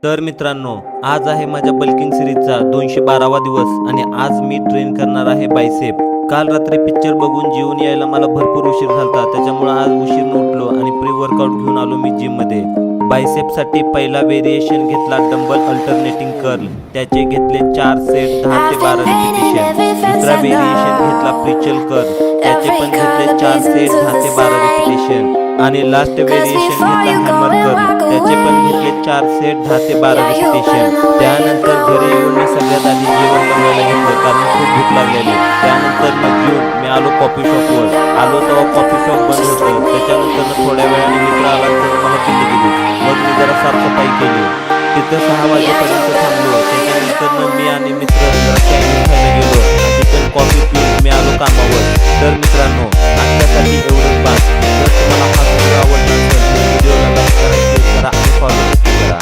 तर मित्रांनो, आज आहे माझ्या बल्किंग सिरीजचा 212वा दिवस आणि आज मी ट्रेन करणार आहे बायसेप। काल रात्री पिक्चर बघून जेवून यायला मला भरपूर उशीर झाला, त्याच्यामुळे आज उशीरने उठलो आणि प्री वर्कआउट घेऊन आलो मी जिम मध्ये। बायसेपसाठी पहिला व्हेरिएशन घेतला डंबल अल्टरनेटिंग कर्ल, त्याचे घेतले 4 सेट 10 ते 12 रिपिटेशन। दुसरा व्हेरिएशन घेतला प्रिचल कर्ल, त्याचे पण घेतले 4 सेट 10 ते 12 रिपिटेशन आणि लास्ट व्हेरिएशन घेतला हॅमर कर्ल, त्याचे पण घेतले 4 सेट 10 ते 12 रिपिटेशन। त्यानंतर घरी येऊन मी सगळ्यात आधी जेवण बनवायला घेतलं कारण खूप भूक लागलेली। त्यानंतर मग येऊन मी आलो कॉफी शॉपवर। आलो तेव्हा कॉफी शॉप बंद होतं, त्याच्यानंतर थोड्या वेळाने मित्र आला तर मला दिल्ली गेली। मग मी जरा साफसफाई केली, तिथं 6 वाजेपर्यंत थांबलो। त्याच्यानंतर मी आणि मित्र जरा चायनीज खायला गेलो आणि तिथून कॉफी पिऊन मी आलो कामावर। तर मित्रांनो, आजच्यासाठी एवढंच बास। जर तुम्हाला हा व्हिडिओ आवडला असेल तर व्हिडिओला लाईक करा, शेअर करा आणि फॉलो करा।